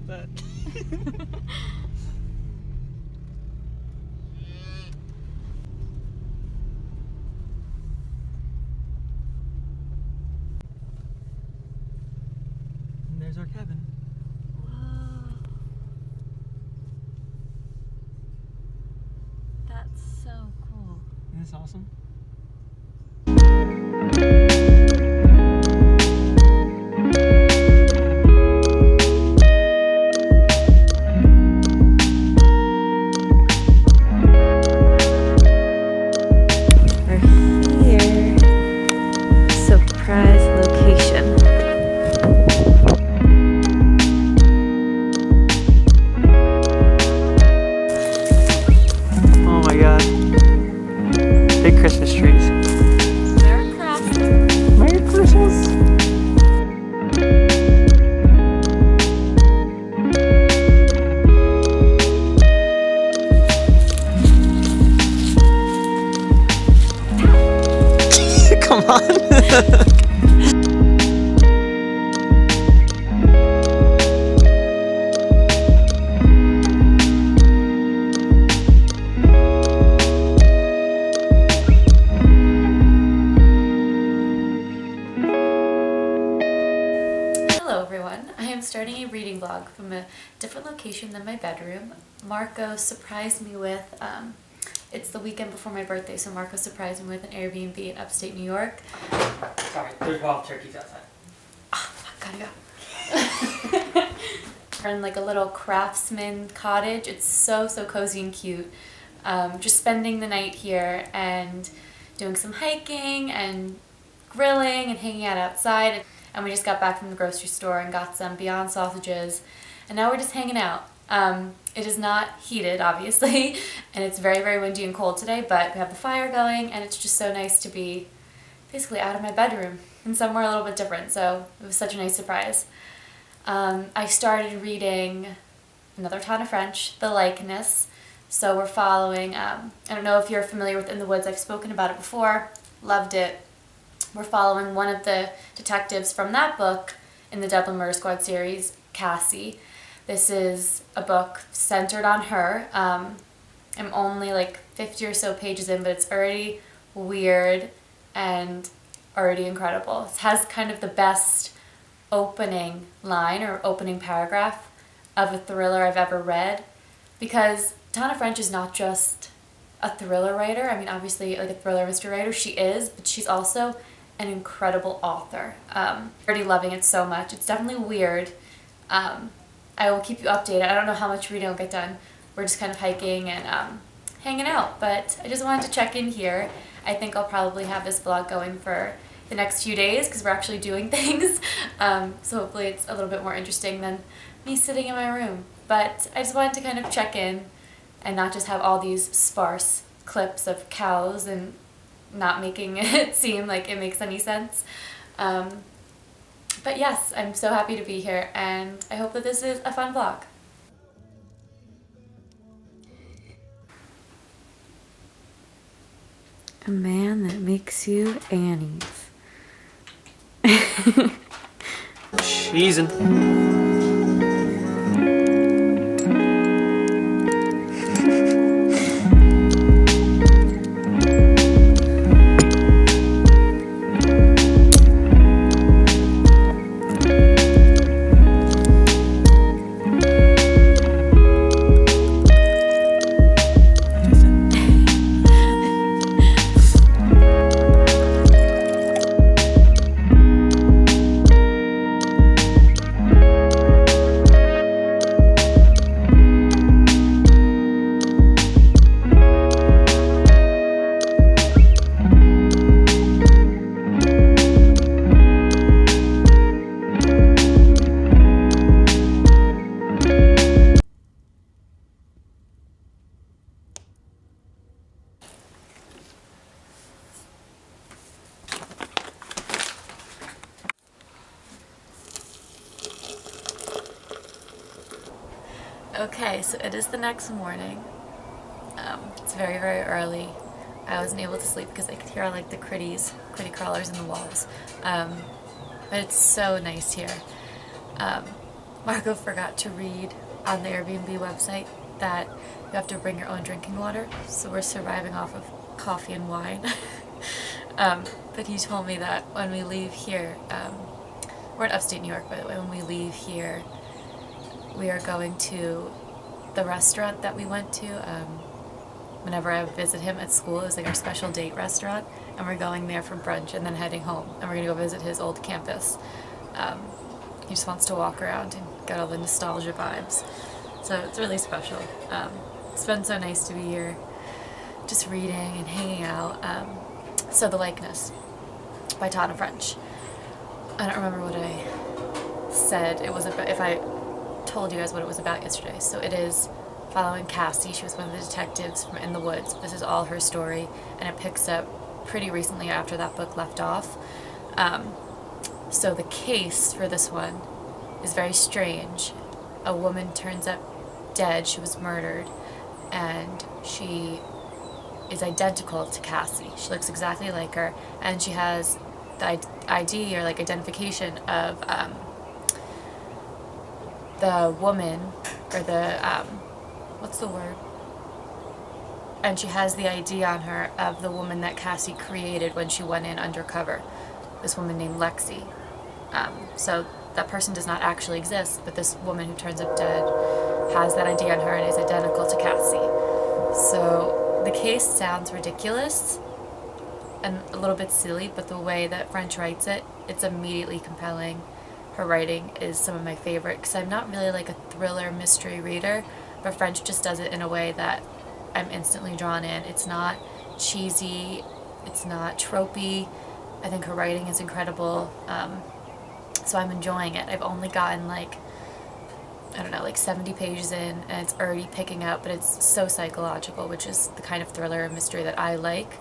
that. And there's our cabin. Whoa. That's so cool. Isn't this awesome? Christmas trees. Merry Christmas. Merry Christmas. Come on. Starting a reading vlog from a different location than my bedroom. Marco surprised me with, it's the weekend before my birthday, so Marco surprised me with an Airbnb in upstate New York. Sorry, there's wild turkeys outside. Oh, gotta go. We're in like a little craftsman cottage. It's so cozy and cute. Just spending the night here and doing some hiking and grilling and hanging out outside. And we just got back from the grocery store and got some Beyond sausages, and now we're just hanging out. It is not heated, obviously, and it's very windy and cold today, but we have the fire going, and it's just so nice to be basically out of my bedroom and somewhere a little bit different, so it was such a nice surprise. I started reading another Tana French, The Likeness, so we're following, I don't know if you're familiar with In the Woods, I've spoken about it before, loved it. We're following one of the detectives from that book in the Dublin Murder Squad series, Cassie. This is a book centered on her. I'm only like 50 or so pages in, but it's already weird and already incredible. It has kind of the best opening line or opening paragraph of a thriller I've ever read, because Tana French is not just a thriller writer. I mean, obviously like a thriller mystery writer, she is, but she's also an incredible author. Already loving it so much. It's definitely weird. I will keep you updated. I don't know how much reading will get done. We're just kind of hiking and hanging out, but I just wanted to check in here. I think I'll probably have this vlog going for the next few days because we're actually doing things. So hopefully it's a little bit more interesting than me sitting in my room. But I just wanted to kind of check in and not just have all these sparse clips of cows and not making it seem like it makes any sense. But yes, I'm so happy to be here, and I hope that this is a fun vlog. A man that makes you Annie's. Cheesin'. Okay, so it is the next morning. It's very early. I wasn't able to sleep because I could hear like the kitty crawlers in the walls. But it's so nice here. Margot forgot to read on the Airbnb website that you have to bring your own drinking water, so we're surviving off of coffee and wine. But he told me that when we leave here, we're in upstate New York, by the way, when we leave here, we are going to the restaurant that we went to whenever I visit him at school. It was like our special date restaurant, and we're going there for brunch and then heading home, and we're going to go visit his old campus. He just wants to walk around and get all the nostalgia vibes. So it's really special. It's been so nice to be here, just reading and hanging out. So The Likeness by Tana French. I don't remember what I said it was about, if I told you guys what it was about yesterday. So it is following Cassie. She was one of the detectives from In the Woods. This is all her story, and it picks up pretty recently after that book left off. So the case for this one is very strange. A woman turns up dead. She was murdered, and she is identical to Cassie. She looks exactly like her, and she has the ID or like identification of the woman, or the what's the word? And she has the ID on her of the woman that Cassie created when she went in undercover. This woman named Lexi. So that person does not actually exist, but this woman who turns up dead has that ID on her and is identical to Cassie. So the case sounds ridiculous and a little bit silly, but the way that French writes it, it's immediately compelling. Her writing is some of my favorite, because I'm not really like a thriller mystery reader, but French just does it in a way that I'm instantly drawn in. It's not cheesy, it's not tropey. I think her writing is incredible. So I'm enjoying it. I've only gotten like 70 pages in, and it's already picking up, but it's so psychological, which is the kind of thriller and mystery that I like.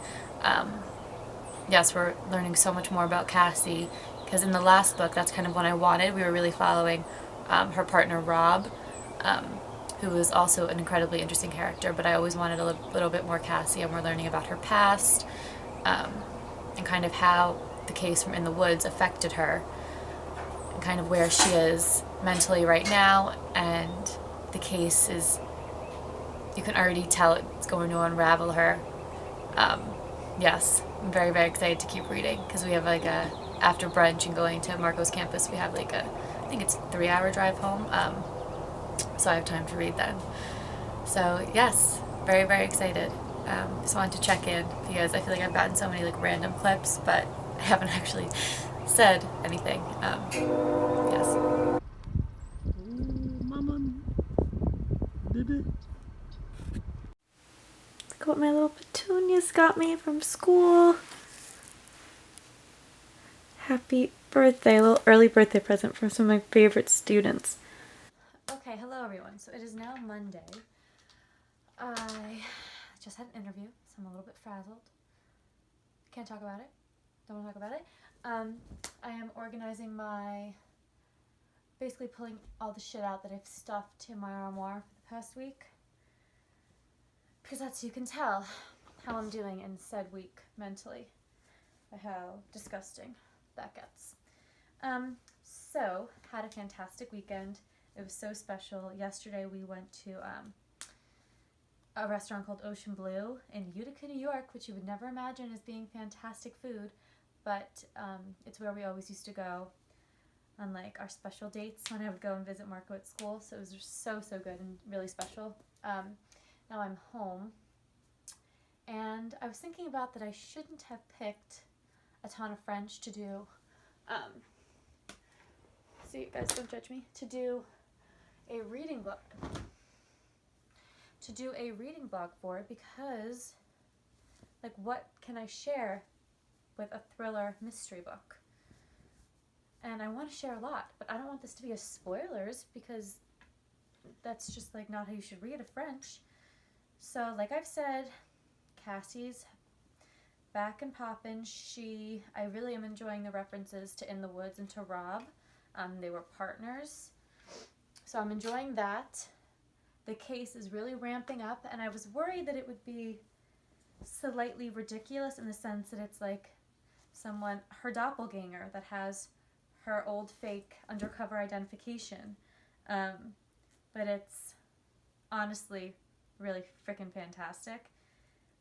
Yes, we're learning so much more about Cassie, because in the last book, that's kind of what I wanted. We were really following her partner, Rob, who was also an incredibly interesting character, but I always wanted a little bit more Cassie, and we're learning about her past, and kind of how the case from In the Woods affected her, and kind of where she is mentally right now. And the case is, you can already tell it's going to unravel her. Yes, I'm very, very excited to keep reading, because we have like after brunch and going to Marco's campus, we have like I think it's a 3-hour drive home, so I have time to read then. So yes, very, very excited. Just wanted to check in, because I feel like I've gotten so many like random clips, but I haven't actually said anything. Yes. Mama, baby. Look what my little petunias got me from school. Happy birthday, a little early birthday present from some of my favorite students. Okay, hello everyone. So it is now Monday. I just had an interview, so I'm a little bit frazzled. Can't talk about it. Don't want to talk about it. I am organizing basically pulling all the shit out that I've stuffed in my armoire for the past week, because that's, you can tell how I'm doing in said week mentally, by how disgusting that gets. So had a fantastic weekend. It was so special. Yesterday we went to a restaurant called Ocean Blue in Utica, New York, which you would never imagine as being fantastic food, but it's where we always used to go on like our special dates when I would go and visit Marco at school. So it was just so, so good and really special. Now I'm home, and I was thinking about that I shouldn't have picked a Tana French to do, so you guys don't judge me, to do a reading blog for, because like, what can I share with a thriller mystery book? And I want to share a lot, but I don't want this to be a spoilers, because that's just like not how you should read a French. So like I've said, Cassie's back and poppin'. I really am enjoying the references to In the Woods and to Rob. They were partners, so I'm enjoying that. The case is really ramping up, and I was worried that it would be slightly ridiculous in the sense that it's like her doppelganger, that has her old fake undercover identification. But it's honestly really freaking fantastic.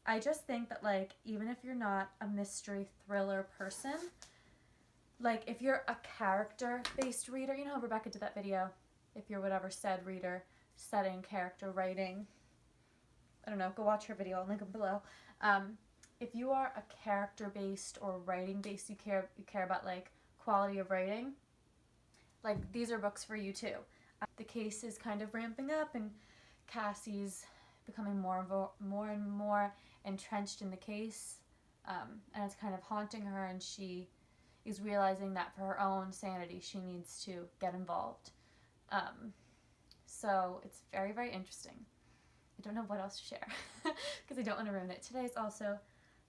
I just think that, like, even if you're not a mystery thriller person, like, if you're a character-based reader, you know how Rebecca did that video? If you're whatever said reader, setting, character, writing, I don't know, go watch her video, I'll link it below. If you are a character-based or writing-based, you care about, like, quality of writing, like, these are books for you too. The case is kind of ramping up, and Cassie's becoming more and more entrenched in the case, and it's kind of haunting her, and she is realizing that for her own sanity she needs to get involved. So it's very, very interesting. I don't know what else to share because I don't want to ruin it. Today is also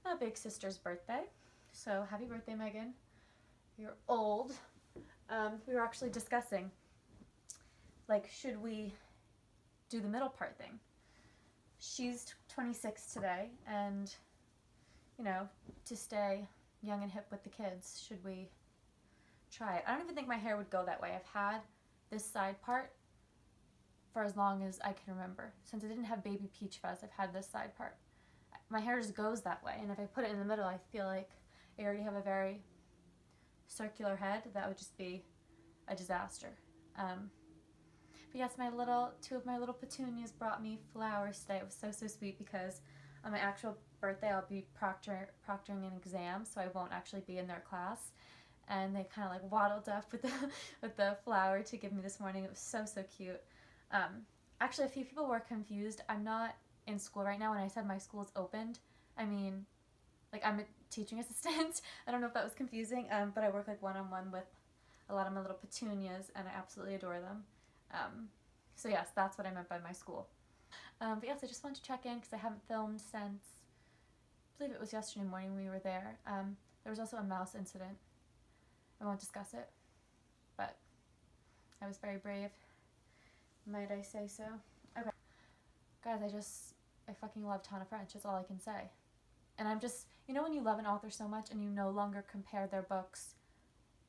my big sister's birthday, so happy birthday, Megan. You're old. We were actually discussing, like, should we do the middle part thing? She's 26 today, and, you know, to stay young and hip with the kids, should we try it? I don't even think my hair would go that way. I've had this side part for as long as I can remember. Since I didn't have baby peach fuzz, I've had this side part. My hair just goes that way, and if I put it in the middle, I feel like I already have a very circular head. That would just be a disaster. But yes, two of my little petunias brought me flowers today. It was so, so sweet because on my actual birthday I'll be proctoring an exam, so I won't actually be in their class. And they kind of like waddled up with the flower to give me this morning. It was so, so cute. Actually, a few people were confused. I'm not in school right now. When I said my school's opened, I mean, like, I'm a teaching assistant. I don't know if that was confusing, but I work like one-on-one with a lot of my little petunias, and I absolutely adore them. So yes, that's what I meant by my school. But yes, I just wanted to check in because I haven't filmed since, I believe it was yesterday morning we were there. There was also a mouse incident. I won't discuss it, but I was very brave, might I say so. Okay. Guys, I fucking love Tana French. That's all I can say. And I'm just, you know when you love an author so much and you no longer compare their books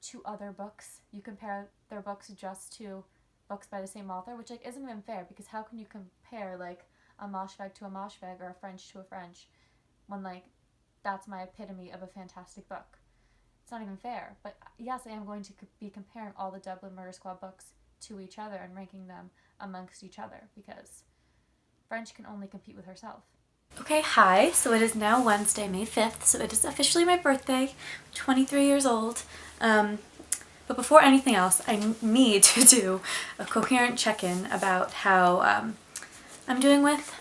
to other books, you compare their books just to books by the same author, which, like, isn't even fair, because how can you compare, like, a Moshfegh to a Moshfegh or a French to a French when, like, that's my epitome of a fantastic book? It's not even fair. But yes, I am going to be comparing all the Dublin Murder Squad books to each other and ranking them amongst each other, because French can only compete with herself. Okay, hi. So it is now Wednesday, May 5th, so it is officially my birthday. I'm 23 years old. But before anything else, I need to do a coherent check-in about how I'm doing with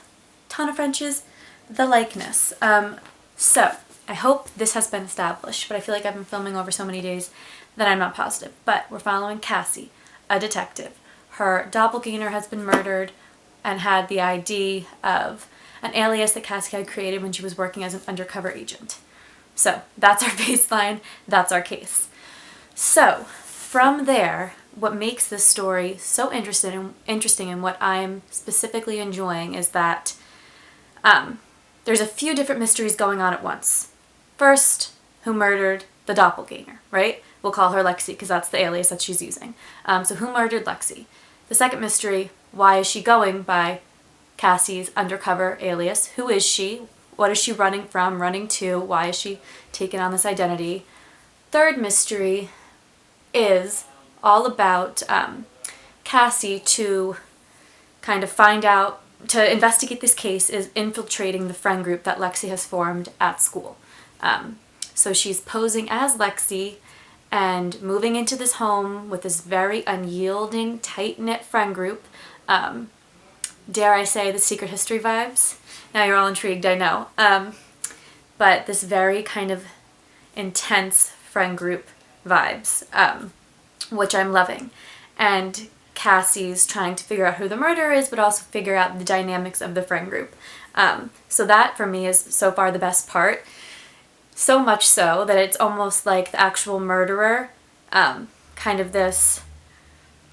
Tana French's The Likeness. So I hope this has been established, but I feel like I've been filming over so many days that I'm not positive. But we're following Cassie, a detective. Her doppelganger has been murdered and had the ID of an alias that Cassie had created when she was working as an undercover agent. So that's our baseline, that's our case. So from there, what makes this story so interesting and what I'm specifically enjoying is that there's a few different mysteries going on at once. First, who murdered the doppelganger, right? We'll call her Lexi because that's the alias that she's using. So who murdered Lexi? The second mystery, why is she going by Cassie's undercover alias? Who is she? What is she running from, running to? Why is she taking on this identity? Third mystery is all about Cassie, to kind of find out, to investigate this case, is infiltrating the friend group that Lexi has formed at school. So she's posing as Lexi and moving into this home with this very unyielding, tight-knit friend group. Dare I say the Secret History vibes? Now you're all intrigued, I know. But this very kind of intense friend group vibes, which I'm loving. And Cassie's trying to figure out who the murderer is, but also figure out the dynamics of the friend group. So that, for me, is so far the best part. So much so that it's almost like the actual murderer, kind of this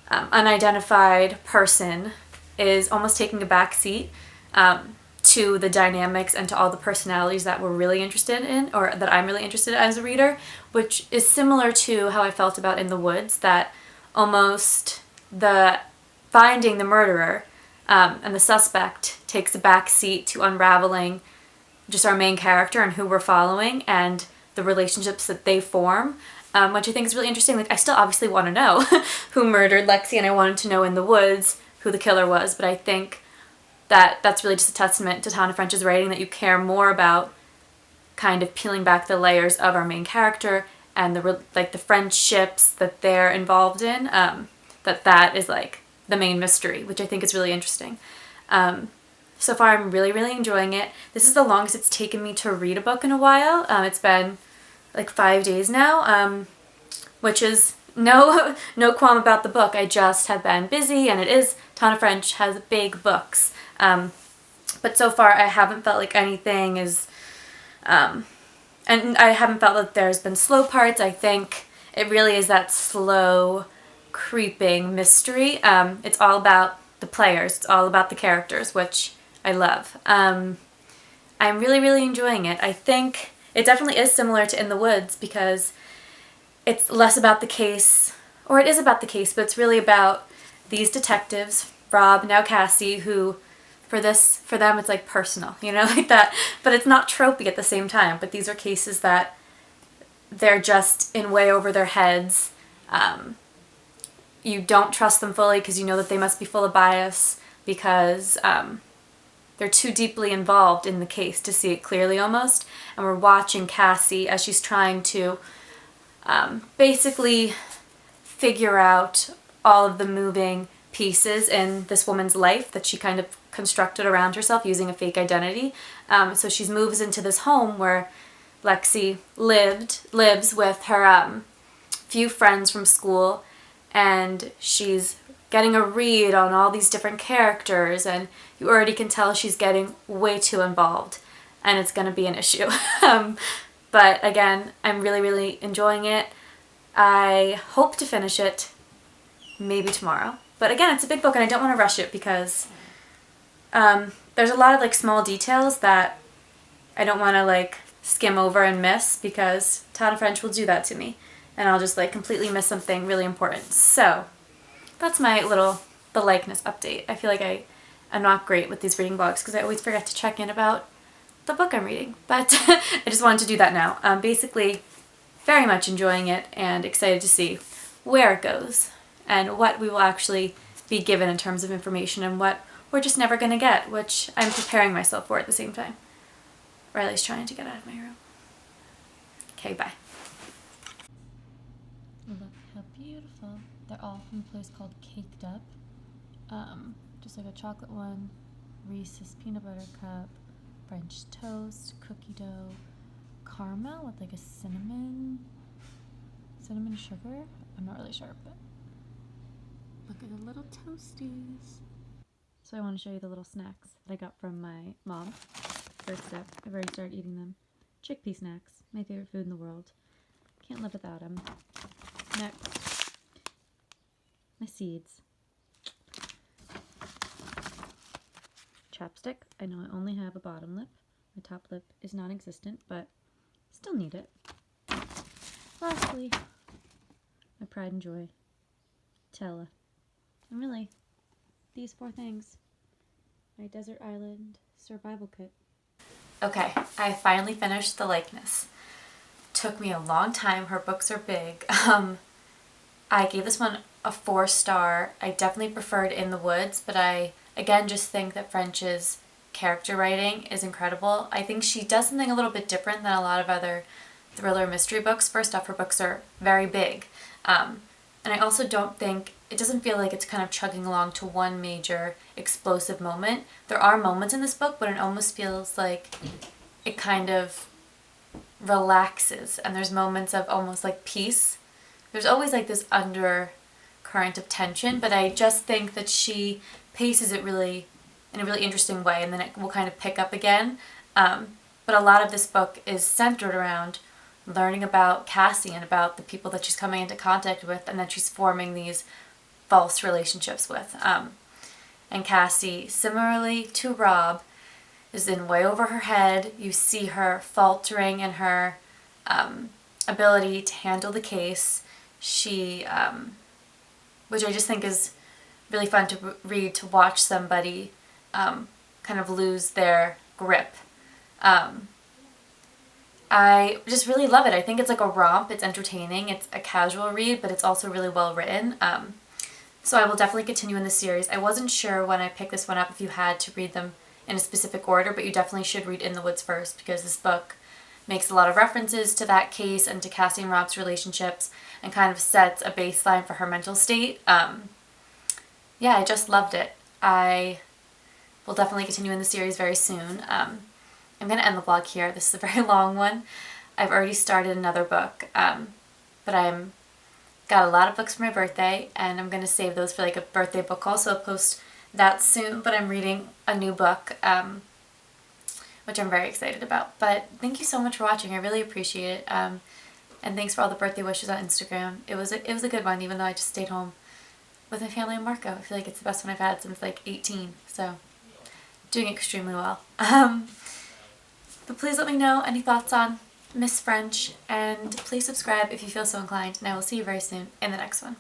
unidentified person, is almost taking a back seat to the dynamics and to all the personalities that we're really interested in, or that I'm really interested in as a reader, which is similar to how I felt about In the Woods, that almost the finding the murderer and the suspect takes a back seat to unraveling just our main character and who we're following and the relationships that they form, which I think is really interesting. Like, I still obviously want to know who murdered Lexi, and I wanted to know in the woods who the killer was, but I think that that's really just a testament to Tana French's writing, that you care more about kind of peeling back the layers of our main character and the friendships that they're involved in, that is like the main mystery, which I think is really interesting. So far I'm really, really enjoying it. This is the longest it's taken me to read a book in a while. It's been like 5 days now, which is no qualm about the book. I just have been busy, and it is, Tana French has big books. But so far I haven't felt like anything is, and I haven't felt that there's been slow parts. I think it really is that slow, creeping mystery. It's all about the players. It's all about the characters, which I love. I'm really, really enjoying it. I think it definitely is similar to In the Woods, because it's less about the case, or it is about the case, but it's really about these detectives, Rob, now Cassie, who for them it's like personal, like that, but it's not tropey at the same time. But these are cases that they're just in way over their heads. You don't trust them fully because you know that they must be full of bias, because they're too deeply involved in the case to see it clearly almost. And we're watching Cassie as she's trying to basically figure out all of the moving pieces in this woman's life that she kind of constructed around herself using a fake identity. So she moves into this home where Lexi lives with her few friends from school, and she's getting a read on all these different characters, and you already can tell she's getting way too involved, and it's going to be an issue. But again, I'm really, really enjoying it. I hope to finish it maybe tomorrow. But again, it's a big book, and I don't want to rush it because there's a lot of like small details that I don't want to like skim over and miss, because Tana French will do that to me, and I'll just like completely miss something really important. So that's my the likeness update. I feel like I'm not great with these reading blogs because I always forget to check in about the book I'm reading, but I just wanted to do that now. Basically, very much enjoying it and excited to see where it goes and what we will actually be given in terms of information and what we're just never going to get, which I'm preparing myself for at the same time. Riley's trying to get out of my room. Okay, bye. Look how beautiful. They're all from a place called Caked Up. Just like a chocolate one, Reese's peanut butter cup, French toast, cookie dough, caramel with like a cinnamon sugar. I'm not really sure, but look at the little toasties. So I want to show you the little snacks that I got from my mom. First up, I've already started eating them. Chickpea snacks, my favorite food in the world. Can't live without them. Next, my seeds. Chapstick. I know I only have a bottom lip. My top lip is non-existent, but still need it. Lastly, my pride and joy, Tella. And really, these 4 things. My desert island survival kit. Okay, I finally finished The Likeness. Took me a long time. Her books are big. I gave this one a 4-star. I definitely preferred In the Woods, but I again just think that French's character writing is incredible. I think she does something a little bit different than a lot of other thriller mystery books. First off, her books are very big. And I also don't think, it doesn't feel like it's kind of chugging along to one major explosive moment. There are moments in this book, but it almost feels like it kind of relaxes, and there's moments of almost like peace. There's always like this undercurrent of tension, but I just think that she paces it really in a really interesting way, and then it will kind of pick up again. But a lot of this book is centered around learning about Cassie and about the people that she's coming into contact with and that she's forming these false relationships with. And Cassie, similarly to Rob, is in way over her head. You see her faltering in her ability to handle the case. She, which I just think is really fun to read, to watch somebody kind of lose their grip. I just really love it. I think it's like a romp. It's entertaining. It's a casual read, but it's also really well written. So I will definitely continue in the series. I wasn't sure when I picked this one up if you had to read them in a specific order, but you definitely should read In the Woods first, because this book makes a lot of references to that case and to Cassie and Rob's relationships and kind of sets a baseline for her mental state. Yeah, I just loved it. I will definitely continue in the series very soon. I'm going to end the vlog here. This is a very long one. I've already started another book, but I'm got a lot of books for my birthday, and I'm going to save those for like a birthday book haul, so I'll post that soon. But I'm reading a new book, which I'm very excited about. But thank you so much for watching. I really appreciate it. And thanks for all the birthday wishes on Instagram. It was a good one, even though I just stayed home with my family in Marco. I feel like it's the best one I've had since like 18, so doing extremely well. But please let me know any thoughts on Miss French, and please subscribe if you feel so inclined, and I will see you very soon in the next one.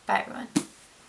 Bye everyone.